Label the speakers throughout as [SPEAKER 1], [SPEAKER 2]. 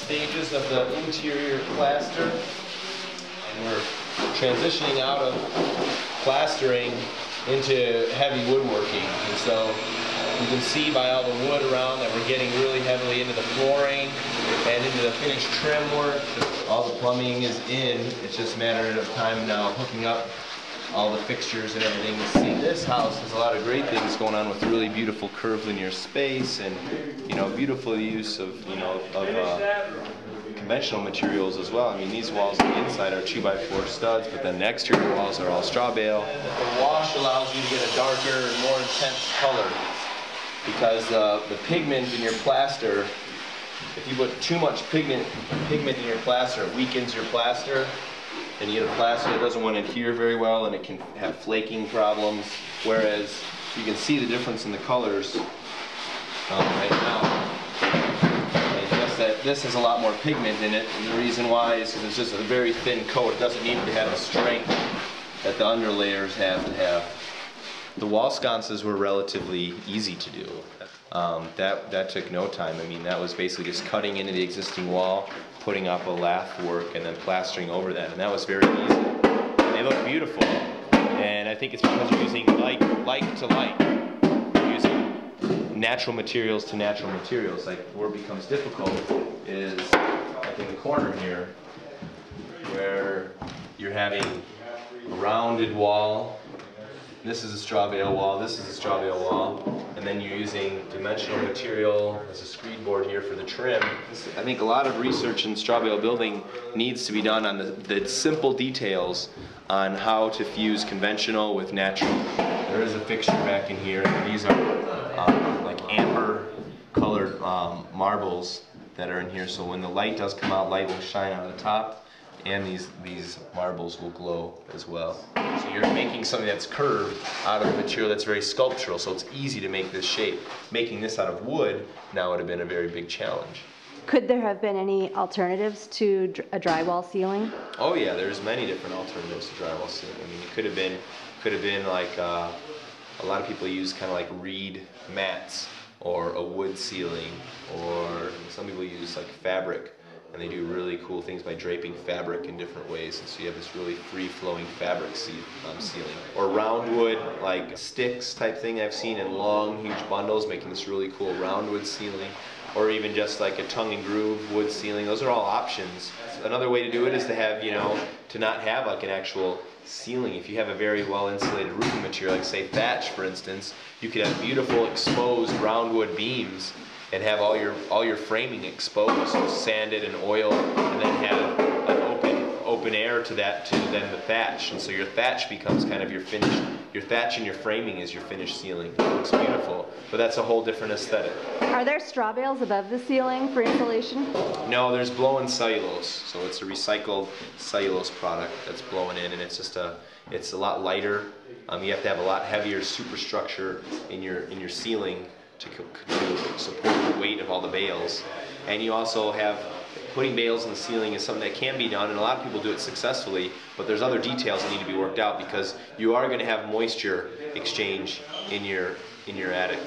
[SPEAKER 1] stages of the interior plaster, and we're transitioning out of plastering into heavy woodworking. And so you can see by all the wood around that we're getting really heavily into the flooring and into the finished trim work. All the plumbing is in. It's just a matter of time now hooking up all the fixtures and everything. See, this house has a lot of great things going on with really beautiful curved linear space and, you know, beautiful use of, you know, conventional materials as well. I mean, these walls on the inside are 2x4 studs, but then the exterior walls are all straw bale. The wash allows you to get a darker and more intense color because the pigment in your plaster, if you put too much pigment in your plaster, it weakens your plaster, and you get a plaster that doesn't want to adhere very well, and it can have flaking problems. Whereas you can see the difference in the colors right now. That this has a lot more pigment in it, and the reason why is because it's just a very thin coat. It doesn't need to have the strength that the underlayers have to have. The wall sconces were relatively easy to do. That took no time. I mean, that was basically just cutting into the existing wall, putting up a lath work, and then plastering over that, and that was very easy. And they look beautiful, and I think it's because you're using like to like. Natural materials to natural materials. Like where it becomes difficult is like in the corner here, where you're having a rounded wall. This is a straw bale wall, this is a straw bale wall, and then you're using dimensional material as a screed board here for the trim. I think a lot of research in straw bale building needs to be done on the simple details on how to fuse conventional with natural. There is a fixture back in here, and these are like amber colored marbles that are in here, so when the light does come out, light will shine on the top, and these marbles will glow as well. So you're making something that's curved out of a material that's very sculptural, so it's easy to make this shape. Making this out of wood now would have been a very big challenge.
[SPEAKER 2] Could there have been any alternatives to a drywall ceiling?
[SPEAKER 1] Oh yeah, there's many different alternatives to drywall ceiling. I mean, it could have been like a lot of people use kind of like reed mats or a wood ceiling, or some people use like fabric, and they do really cool things by draping fabric in different ways, and so you have this really free-flowing fabric ceiling. Or round wood, like sticks type thing I've seen in long, huge bundles, making this really cool round wood ceiling. Or even just like a tongue and groove wood ceiling. Those are all options. Another way to do it is to have, you know, to not have like an actual ceiling. If you have a very well insulated roofing material, like say thatch for instance, you could have beautiful exposed round wood beams and have all your framing exposed, so sanded and oiled, and then have an open air to that, to then the thatch, and so your thatch becomes kind of your finished. Your thatch and your framing is your finished ceiling. It looks beautiful, but that's a whole different aesthetic.
[SPEAKER 2] Are there straw bales above the ceiling for insulation?
[SPEAKER 1] No, there's blown cellulose, so it's a recycled cellulose product that's blowing in, and it's a lot lighter. You have to have a lot heavier superstructure in your ceiling to support the weight of all the bales, and you also have. Putting bales in the ceiling is something that can be done, and a lot of people do it successfully, but there's other details that need to be worked out because you are going to have moisture exchange in your attic.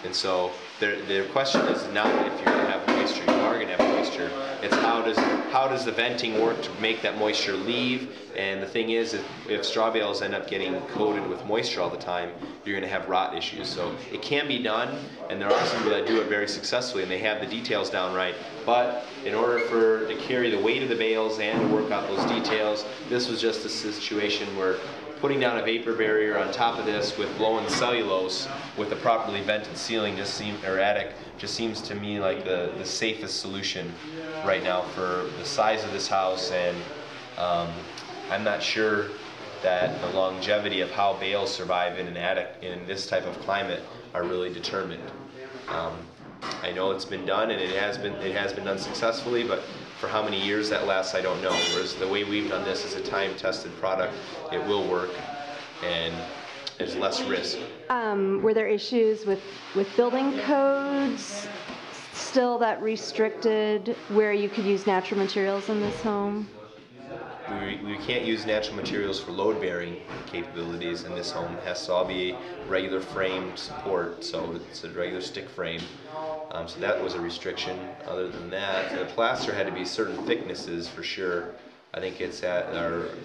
[SPEAKER 1] And so the question is not if you're going to have moisture, you are going to have moisture. It's how does the venting work to make that moisture leave, and the thing is if straw bales end up getting coated with moisture all the time, you're going to have rot issues. So it can be done, and there are some people that do it very successfully and they have the details down right, but in order to carry the weight of the bales and to work out those details, this was just a situation where putting down a vapor barrier on top of this with blown cellulose with a properly vented ceiling or attic just seems to me like the safest solution right now for the size of this house, and I'm not sure that the longevity of how bales survive in an attic in this type of climate are really determined. I know it's been done, and it has been done successfully, but for how many years that lasts, I don't know. Whereas the way we've done this is a time-tested product. It will work, and there's less risk.
[SPEAKER 2] Were there issues with building codes still that restricted where you could use natural materials in this home?
[SPEAKER 1] we can't use natural materials for load bearing capabilities in this home. It has to all be regular frame support, so it's a regular stick frame. So that was a restriction. Other than that, the plaster had to be certain thicknesses for sure. I think it's at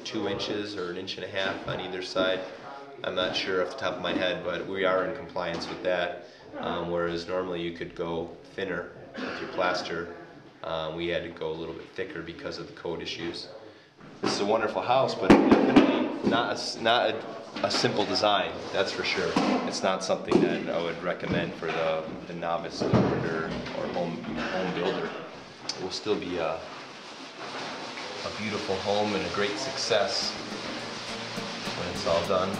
[SPEAKER 1] 2 inches or 1.5 inches on either side. I'm not sure off the top of my head, but we are in compliance with that. Whereas normally you could go thinner with your plaster. We had to go a little bit thicker because of the code issues. This is a wonderful house, but definitely not a simple design, that's for sure. It's not something that I would recommend for the novice carpenter or home builder. It will still be a beautiful home and a great success when it's all done.